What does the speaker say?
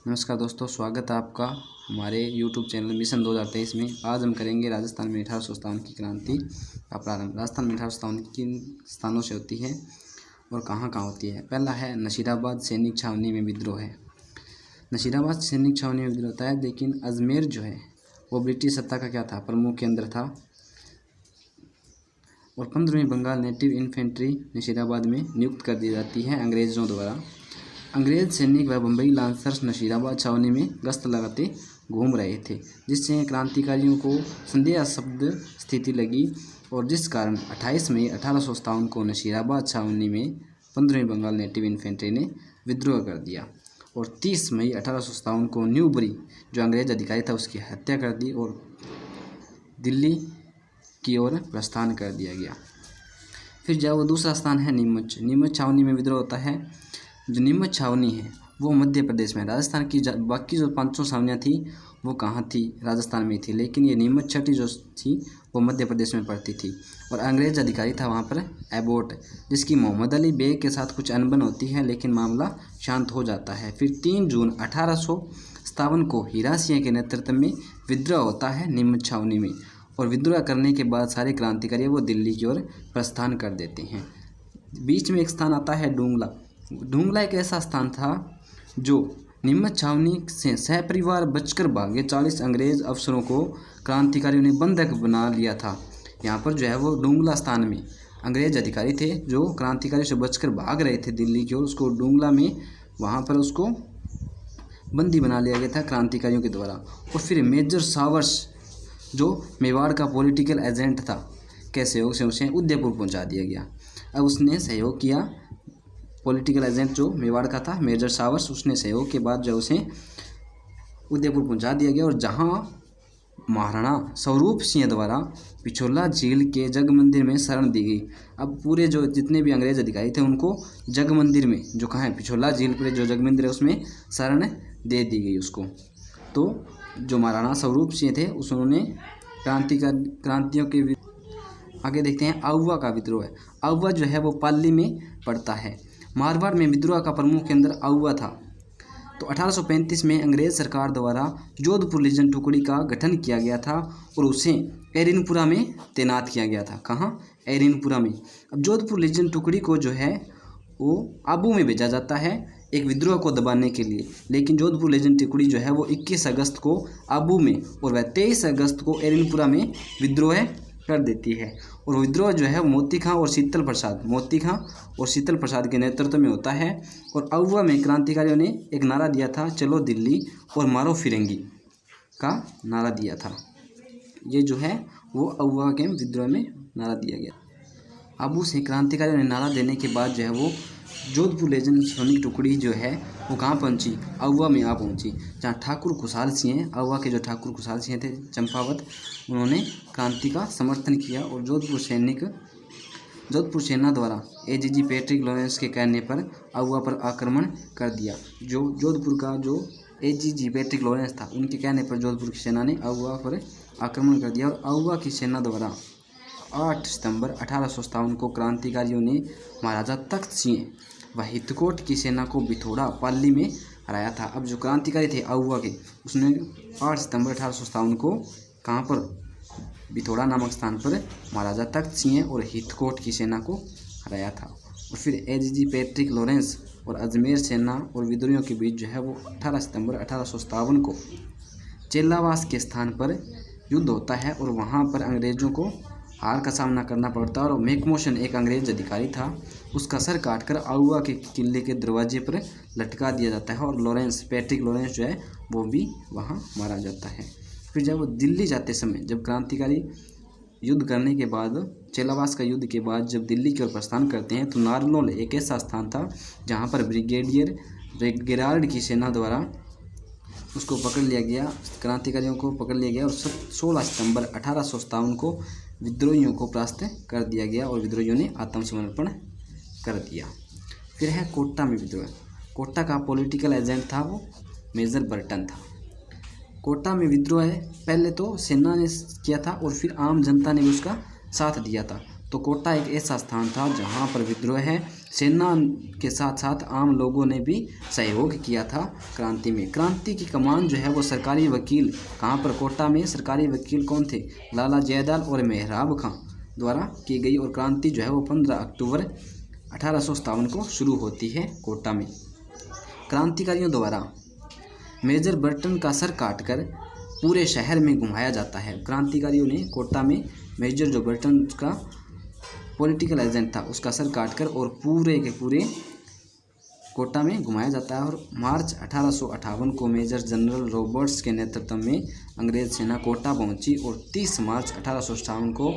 नमस्कार दोस्तों, स्वागत है आपका हमारे YouTube चैनल मिशन 2023 में। आज हम करेंगे राजस्थान में 1857 की क्रांति का प्रारंभ। राजस्थान में 1857 किन स्थानों से होती है और कहाँ कहाँ होती है। पहला है नशीराबाद सैनिक छावनी में विद्रोह है। नशीराबाद सैनिक छावनी में विद्रोह होता है, लेकिन अजमेर जो है वो ब्रिटिश सत्ता का क्या था, प्रमुख केंद्र था। और 15वीं बंगाल नेटिव इन्फेंट्री नशीराबाद में नियुक्त कर दी जाती है अंग्रेज़ों द्वारा। अंग्रेज सैनिक व बम्बई लांसर्स नशीराबाद छावनी में गश्त लगाते घूम रहे थे, जिससे क्रांतिकारियों को संदेहास्पद स्थिति लगी और जिस कारण 28 मई 1857 को नशीराबाद छावनी में 15वीं बंगाल नेटिव इन्फेंट्री ने विद्रोह कर दिया और 30 मई 1857 को न्यूबरी जो अंग्रेज अधिकारी था उसकी हत्या कर दी और दिल्ली की ओर प्रस्थान कर दिया गया। फिर जब वो दूसरा स्थान है नीमच। नीमच छावनी में विद्रोह होता है। जो नीमच छावनी है वो मध्य प्रदेश में। राजस्थान की बाकी जो 500 छावनियाँ थी वो कहाँ थी, राजस्थान में थी, लेकिन ये नीमच छठी जो थी वो मध्य प्रदेश में पड़ती थी। और अंग्रेज अधिकारी था वहाँ पर एबोट, जिसकी मोहम्मद अली बेग के साथ कुछ अनबन होती है, लेकिन मामला शांत हो जाता है। फिर 3 जून 1857 को हीरा सिंह के नेतृत्व में विद्रोह होता है नीमच छावनी में, और विद्रोह करने के बाद सारे क्रांतिकारी वो दिल्ली की ओर प्रस्थान कर देते हैं। बीच में एक स्थान आता है डूंगला। डूंगला एक ऐसा स्थान था जो नीमच छावनी से सहपरिवार बचकर भागे 40 अंग्रेज अफसरों को क्रांतिकारियों ने बंधक बना लिया था। यहाँ पर जो है वो डूंगला स्थान में अंग्रेज अधिकारी थे जो क्रांतिकारियों से बचकर भाग रहे थे दिल्ली की ओर, उसको डूंगला में वहाँ पर उसको बंदी बना लिया गया था क्रांतिकारियों के द्वारा। और फिर मेजर सावर्स जो मेवाड़ का पॉलिटिकल एजेंट था के सहयोग से उसे उदयपुर पहुँचा दिया गया। अब उसने सहयोग किया, पॉलिटिकल एजेंट जो मेवाड़ का था मेजर सावर्स, उसने सहयोग के बाद जो उसे उदयपुर पहुंचा दिया गया। और जहां महाराणा स्वरूप सिंह द्वारा पिछोला झील के जग मंदिर में शरण दी गई। अब पूरे जो जितने भी अंग्रेज अधिकारी थे उनको जग मंदिर में, जो कहाँ है पिछोला झील पर जो जग मंदिर है उसमें शरण दे दी गई उसको। तो जो महाराणा स्वरूप सिंह थे उन्होंने क्रांतियों के आगे देखते हैं आउवा का विद्रोह है। आउवा जो है वो पाली में पड़ता है। मारवाड़ में विद्रोह का प्रमुख केंद्र आउवा था। तो 1835 में अंग्रेज सरकार द्वारा जोधपुर लीजन टुकड़ी का गठन किया गया था और उसे एरिनपुरा में तैनात किया गया था। कहाँ? एरिनपुरा में। अब जोधपुर लीजन टुकड़ी को जो है वो आबू में भेजा जाता है एक विद्रोह को दबाने के लिए, लेकिन जोधपुर लीजन टुकड़ी जो है वो 21 अगस्त को आबू में और वह 23 अगस्त को एरिनपुरा में विद्रोह कर देती है। और विद्रोह जो है मोती खां और शीतल प्रसाद के नेतृत्व में होता है। और आउवा में क्रांतिकारियों ने एक नारा दिया था, चलो दिल्ली और मारो फिरंगी का नारा दिया था। ये जो है वो आउवा के विद्रोह में नारा दिया गया। आबू से क्रांतिकारियों ने नारा देने के बाद जो है वो जोधपुर लीजन सैनिक टुकड़ी जो है वो कहाँ पहुँची, आउवा में आ पहुँची, जहाँ ठाकुर खुशहाल सिंह, आउवा के जो ठाकुर खुशहाल सिंह थे चंपावत, उन्होंने क्रांति का समर्थन किया। और जोधपुर सेना द्वारा एजीजी पैट्रिक लॉरेंस के कहने पर आउवा पर आक्रमण कर दिया। जो जोधपुर का जो एजीजी पैट्रिक लॉरेंस था उनके कहने पर जोधपुर की सेना ने आउवा पर आक्रमण कर दिया। और आउवा की सेना द्वारा 8 सितंबर 1857 को क्रांतिकारियों ने महाराजा तख्त सिंह व हितकोट की सेना को बिथोड़ा पाली में हराया था। अब जो क्रांतिकारी थे आउवा के, उसने 8 सितंबर 1857 को कहाँ पर, बिथोड़ा नामक स्थान पर महाराजा तख्त सिंह और हितकोट की सेना को हराया था। और फिर एजीजी पैट्रिक लॉरेंस और अजमेर सेना और विद्रोहियों के बीच जो है वो 18 सितंबर 1857 को चेलावास के स्थान पर युद्ध होता है और वहाँ पर अंग्रेज़ों को हार का सामना करना पड़ता है। और मैकमोशन एक अंग्रेज अधिकारी था, उसका सर काटकर आउवा के किले के दरवाजे पर लटका दिया जाता है और पैट्रिक लॉरेंस जो है वो भी वहाँ मारा जाता है। फिर जब वो दिल्ली जाते समय, जब क्रांतिकारी युद्ध करने के बाद, चेलावास का युद्ध के बाद जब दिल्ली की ओर प्रस्थान करते हैं तो नारनौल एक ऐसा स्थान था जहाँ पर ब्रिगेडियर गेराल्ड की सेना द्वारा उसको पकड़ लिया गया, क्रांतिकारियों को पकड़ लिया गया। और 16 सितंबर 1857 को विद्रोहियों को परास्त कर दिया गया और विद्रोहियों ने आत्मसमर्पण कर दिया। फिर है कोटा में विद्रोह। कोटा का पॉलिटिकल एजेंट था वो मेजर बर्टन था। कोटा में विद्रोह है पहले तो सेना ने किया था और फिर आम जनता ने भी उसका साथ दिया था। तो कोटा एक ऐसा स्थान था जहाँ पर विद्रोह है सेना के साथ साथ आम लोगों ने भी सहयोग किया था क्रांति में। क्रांति की कमान जो है वो सरकारी वकील कहाँ पर, कोटा में सरकारी वकील कौन थे, लाला जयदाल और मेहराब खां द्वारा की गई। और क्रांति जो है वो 15 अक्टूबर 1857 को शुरू होती है कोटा में। क्रांतिकारियों द्वारा मेजर बर्टन का सर काटकर पूरे शहर में घुमाया जाता है। क्रांतिकारियों ने कोटा में मेजर जो बर्टन का पॉलिटिकल एजेंट था उसका सर काटकर और पूरे के पूरे कोटा में घुमाया जाता है। और मार्च 1858 को मेजर जनरल रॉबर्ट्स के नेतृत्व में अंग्रेज सेना कोटा पहुंची और 30 मार्च 1858 को